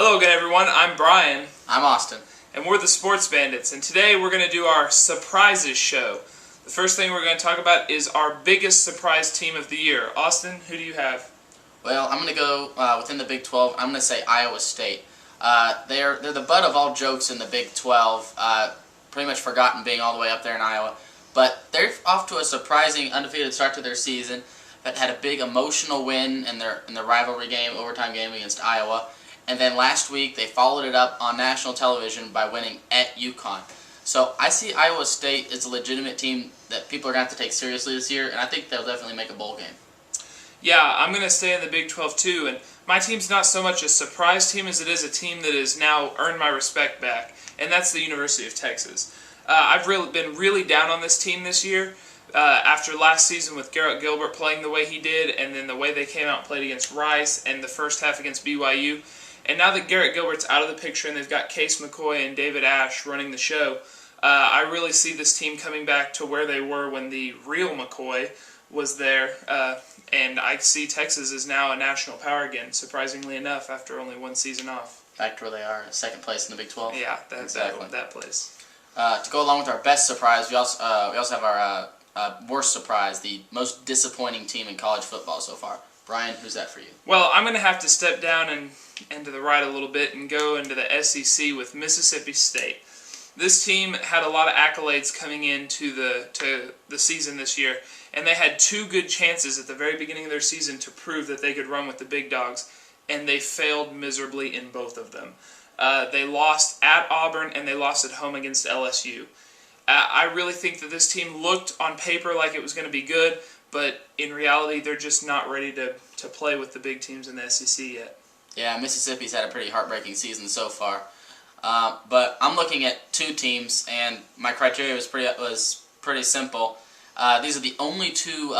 Hello again, everyone. I'm Brian. I'm Austin. And we're the Sports Bandits. And today we're going to do our surprises show. The first thing we're going to talk about is our biggest surprise team of the year. Austin, who do you have? Well, I'm going to go within the Big 12. I'm going to say Iowa State. They're the butt of all jokes in the Big 12. Pretty much forgotten being all the way up there in Iowa. But they're off to a surprising undefeated start to their season. That had a big emotional win in the rivalry game, overtime game against Iowa. And then last week they followed it up on national television by winning at UConn. So I see Iowa State as a legitimate team that people are going to have to take seriously this year, and I think they'll definitely make a bowl game. Yeah, I'm going to stay in the Big 12 too, and my team's not so much a surprise team as it is a team that has now earned my respect back, and that's the University of Texas. I've been really down on this team this year after last season with Garrett Gilbert playing the way he did, and then the way they came out and played against Rice, and the first half against BYU. And now that Garrett Gilbert's out of the picture and they've got Case McCoy and David Ash running the show, I really see this team coming back to where they were when the real McCoy was there. And I see Texas is now a national power again, surprisingly enough, after only one season off. Back to where they are, second place in the Big 12. Yeah, exactly. That place. To go along with our best surprise, we also have our worst surprise, the most disappointing team in college football so far. Brian, who's that for you? Well, I'm going to have to step down and to the right a little bit and go into the SEC with Mississippi State. This team had a lot of accolades coming into the season this year, and they had two good chances at the very beginning of their season to prove that they could run with the big dogs, and they failed miserably in both of them. They lost at Auburn, and they lost at home against LSU. I really think that this team looked on paper like it was going to be good, but in reality, they're just not ready to play with the big teams in the SEC yet. Yeah, Mississippi's had a pretty heartbreaking season so far. But I'm looking at two teams, and my criteria was pretty simple. These are the only two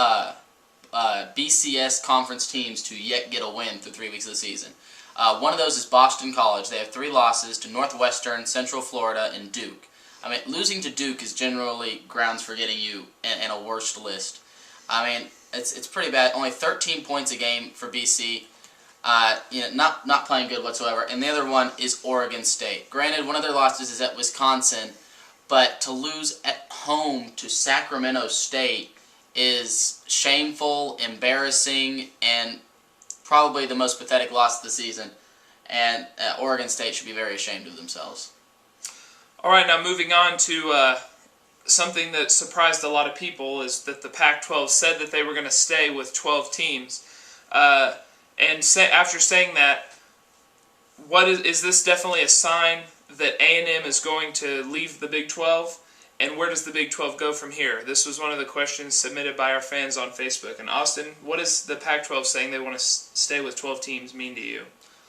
BCS conference teams to yet get a win through 3 weeks of the season. One of those is Boston College. They have 3 losses to Northwestern, Central Florida, and Duke. I mean, losing to Duke is generally grounds for getting you in a worst list. I mean, it's pretty bad. Only 13 points a game for BC. Not playing good whatsoever. And the other one is Oregon State. Granted, one of their losses is at Wisconsin, but to lose at home to Sacramento State is shameful, embarrassing, and probably the most pathetic loss of the season. And Oregon State should be very ashamed of themselves. All right, now moving on to something that surprised a lot of people is that the Pac-12 said that they were going to stay with 12 teams. After saying that, is this definitely a sign that A&M is going to leave the Big 12? And where does the Big 12 go from here? This was one of the questions submitted by our fans on Facebook. And Austin, what does the Pac-12 saying they want to stay with 12 teams mean to you?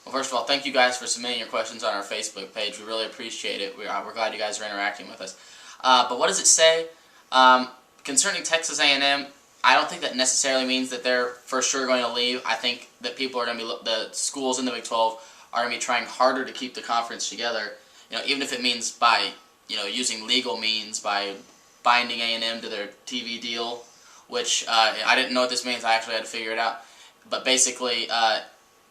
Well, first of all, thank you guys for submitting your questions on our Facebook page. We really appreciate it. We're glad you guys are interacting with us. But what does it say? Concerning Texas A&M, I don't think that necessarily means that they're for sure going to leave. I think that people are going to be, the schools in the Big 12 are going to be trying harder to keep the conference together. Even if it means by using legal means, by binding A&M to their TV deal, which I didn't know what this means. I actually had to figure it out. But basically,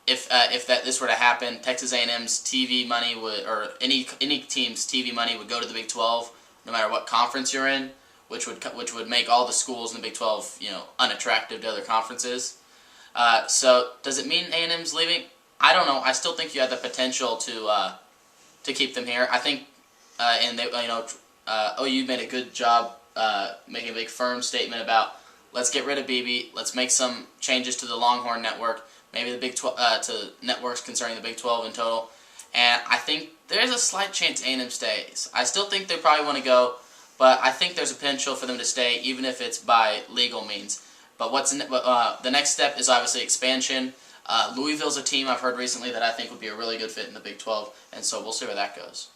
if this were to happen, Texas A&M's TV money would, or any team's TV money would go to the Big 12, no matter what conference you're in, which would make all the schools in the Big 12, unattractive to other conferences. So does it mean A&M's leaving? I don't know. I still think you have the potential to keep them here. I think, OU made a good job making a big firm statement about let's get rid of BB, let's make some changes to the Longhorn Network, maybe the Big 12 to networks concerning the Big 12 in total. And I think there's a slight chance A&M stays. I still think they probably want to go, but I think there's a potential for them to stay, even if it's by legal means. But the next step is obviously expansion. Louisville's a team I've heard recently that I think would be a really good fit in the Big 12, and so we'll see where that goes.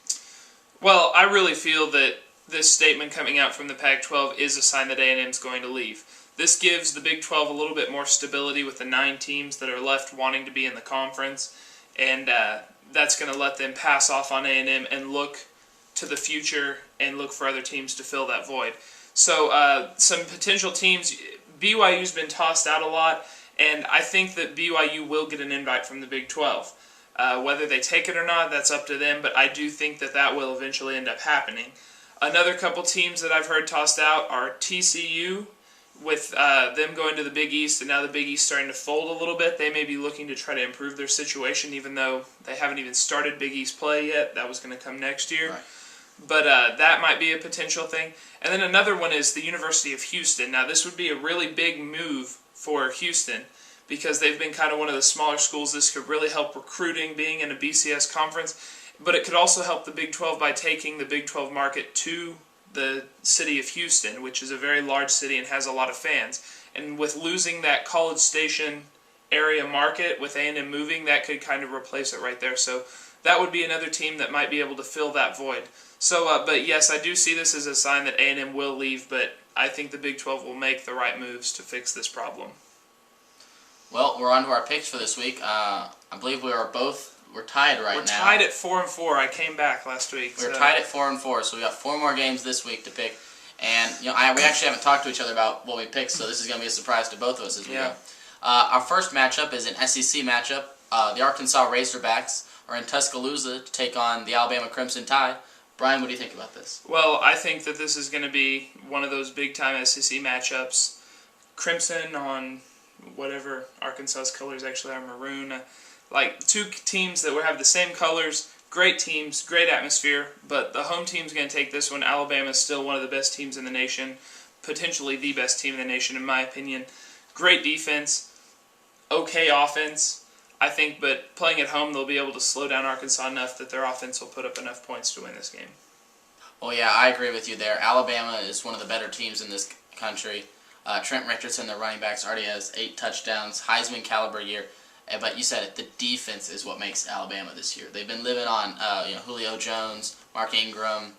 Well, I really feel that this statement coming out from the Pac-12 is a sign that A&M's going to leave. This gives the Big 12 a little bit more stability with the 9 teams that are left wanting to be in the conference, and that's going to let them pass off on A&M and look to the future and look for other teams to fill that void. So some potential teams, BYU's been tossed out a lot, and I think that BYU will get an invite from the Big 12. Whether they take it or not, that's up to them, but I do think that that will eventually end up happening. Another couple teams that I've heard tossed out are TCU, with them going to the Big East, and now the Big East starting to fold a little bit. They may be looking to try to improve their situation, even though they haven't even started Big East play yet. That was going to come next year. Right. But that might be a potential thing. And then another one is the University of Houston. Now, this would be a really big move for Houston because they've been kind of one of the smaller schools. This could really help recruiting, being in a BCS conference. But it could also help the Big 12 by taking the Big 12 market to the city of Houston, which is a very large city and has a lot of fans. And with losing that College Station area market, with A&M moving, that could kind of replace it right there. So that would be another team that might be able to fill that void. So, but yes, I do see this as a sign that A&M will leave, but I think the Big 12 will make the right moves to fix this problem. Well, we're on to our picks for this week. I believe we're tied right now. We're tied at 4-4. I came back last week. We're tied at 4-4, so we got 4 more games this week to pick. And we actually haven't talked to each other about what we picked, so this is going to be a surprise to both of us as we go. Our first matchup is an SEC matchup. The Arkansas Razorbacks are in Tuscaloosa to take on the Alabama Crimson Tide. Brian, what do you think about this? Well, I think that this is going to be one of those big-time SEC matchups. Crimson on whatever Arkansas's colors actually are, maroon. Like two teams that would have the same colors, great teams, great atmosphere, but the home team's going to take this one. Alabama is still one of the best teams in the nation, potentially the best team in the nation in my opinion. Great defense, okay offense. I think, but playing at home, they'll be able to slow down Arkansas enough that their offense will put up enough points to win this game. Well, yeah, I agree with you there. Alabama is one of the better teams in this country. Trent Richardson, the running backs, already has 8 touchdowns, Heisman caliber year. But you said it, the defense is what makes Alabama this year. They've been living on Julio Jones, Mark Ingram,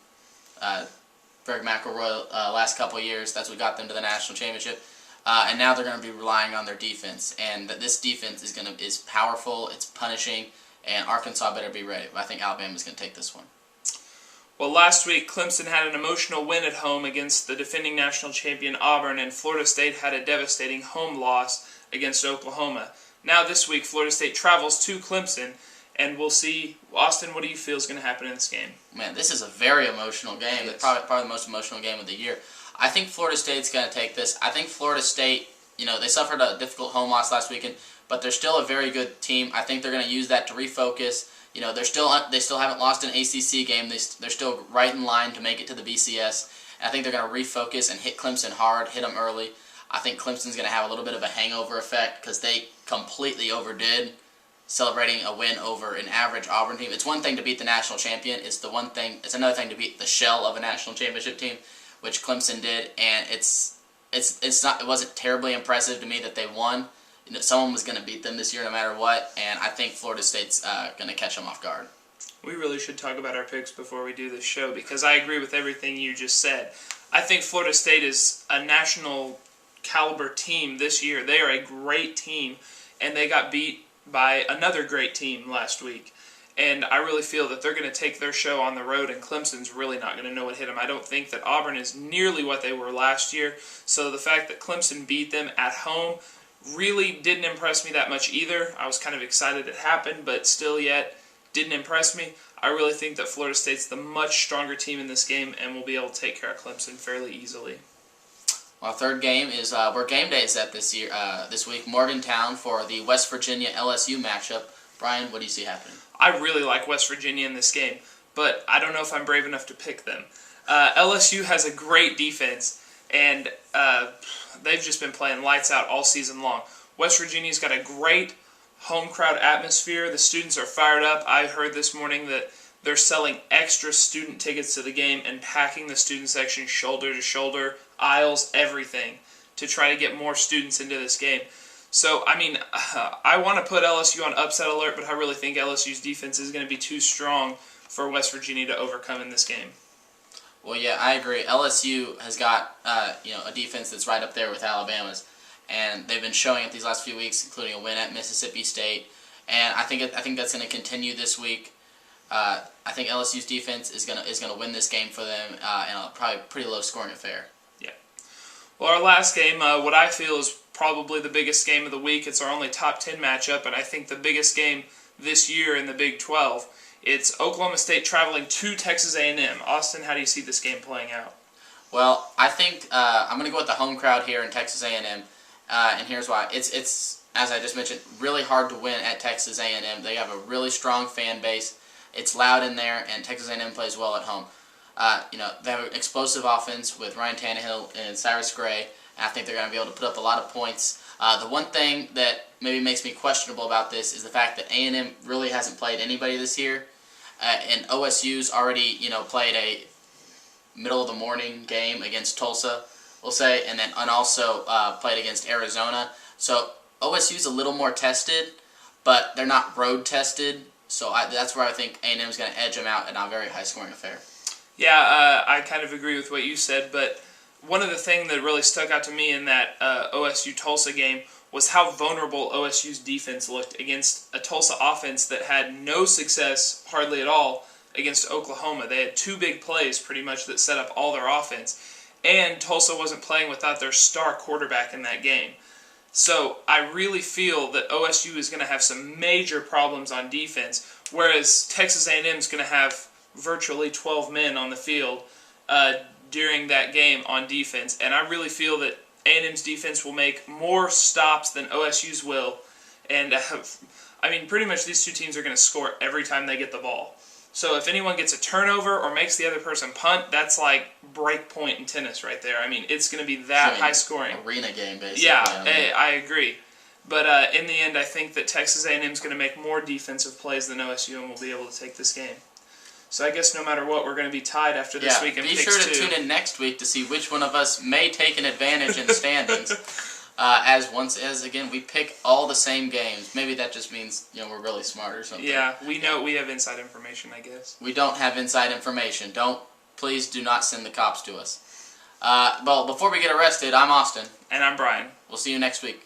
Greg McElroy last couple of years. That's what got them to the national championship. And now they're going to be relying on their defense, and this defense is powerful, it's punishing, and Arkansas better be ready. But I think Alabama's going to take this one. Well, last week Clemson had an emotional win at home against the defending national champion Auburn, and Florida State had a devastating home loss against Oklahoma. Now this week Florida State travels to Clemson, and we'll see. Austin, what do you feel is going to happen in this game? Man, this is a very emotional game. It's probably the most emotional game of the year. I think Florida State's going to take this. I think Florida State, they suffered a difficult home loss last weekend, but they're still a very good team. I think they're going to use that to refocus. They still haven't lost an ACC game. They're still right in line to make it to the BCS. And I think they're going to refocus and hit Clemson hard, hit them early. I think Clemson's going to have a little bit of a hangover effect because they completely overdid celebrating a win over an average Auburn team. It's one thing to beat the national champion. It's another thing to beat the shell of a national championship team, which Clemson did, and it wasn't terribly impressive to me that they won. Someone was going to beat them this year no matter what, and I think Florida State's going to catch them off guard. We really should talk about our picks before we do this show because I agree with everything you just said. I think Florida State is a national caliber team this year. They are a great team, and they got beat by another great team last week. And I really feel that they're going to take their show on the road, and Clemson's really not going to know what hit them. I don't think that Auburn is nearly what they were last year. So the fact that Clemson beat them at home really didn't impress me that much either. I was kind of excited it happened, but still yet didn't impress me. I really think that Florida State's the much stronger team in this game and will be able to take care of Clemson fairly easily. Our third game is where game day is at this week. Morgantown for the West Virginia LSU matchup. Brian, what do you see happening? I really like West Virginia in this game, but I don't know if I'm brave enough to pick them. LSU has a great defense, and they've just been playing lights out all season long. West Virginia's got a great home crowd atmosphere. The students are fired up. I heard this morning that they're selling extra student tickets to the game and packing the student section shoulder to shoulder, aisles, everything, to try to get more students into this game. So, I want to put LSU on upset alert, but I really think LSU's defense is going to be too strong for West Virginia to overcome in this game. Well, yeah, I agree. LSU has got a defense that's right up there with Alabama's, and they've been showing it these last few weeks, including a win at Mississippi State. And I think that's going to continue this week. I think LSU's defense is going to win this game for them, and probably a pretty low scoring affair. Yeah. Well, our last game, what I feel is probably the biggest game of the week. It's our only top 10 matchup, and I think the biggest game this year in the Big 12. It's Oklahoma State traveling to Texas A&M. Austin, how do you see this game playing out? Well, I think I'm going to go with the home crowd here in Texas A&M, and here's why. It's as I just mentioned, really hard to win at Texas A&M. They have a really strong fan base. It's loud in there, and Texas A&M plays well at home. They have an explosive offense with Ryan Tannehill and Cyrus Gray, and I think they're going to be able to put up a lot of points. The one thing that maybe makes me questionable about this is the fact that A&M really hasn't played anybody this year, and OSU's already played a middle of the morning game against Tulsa, we'll say, and also played against Arizona. So OSU's a little more tested, but they're not road tested. So that's where I think A&M is going to edge them out in a very high-scoring affair. Yeah, I kind of agree with what you said, but one of the things that really stuck out to me in that OSU-Tulsa game was how vulnerable OSU's defense looked against a Tulsa offense that had no success hardly at all against Oklahoma. They had two big plays pretty much that set up all their offense, and Tulsa wasn't playing without their star quarterback in that game. So I really feel that OSU is going to have some major problems on defense, whereas Texas A&M is going to have virtually 12 men on the field during that game on defense. And I really feel that A&M's defense will make more stops than OSU's will. And, pretty much these two teams are going to score every time they get the ball. So if anyone gets a turnover or makes the other person punt, that's like break point in tennis right there. It's going to be that high scoring. Arena game, basically. Yeah, I agree. But in the end, I think that Texas A&M is going to make more defensive plays than OSU and will be able to take this game. So I guess no matter what, we're going to be tied after this week in Be Picks sure to 2. tune in next week to see which one of us may take an advantage in the standings. As again, we pick all the same games. Maybe that just means we're really smart or something. Yeah, we know we have inside information, I guess. We don't have inside information. Please do not send the cops to us. Well, before we get arrested, I'm Austin. And I'm Brian. We'll see you next week.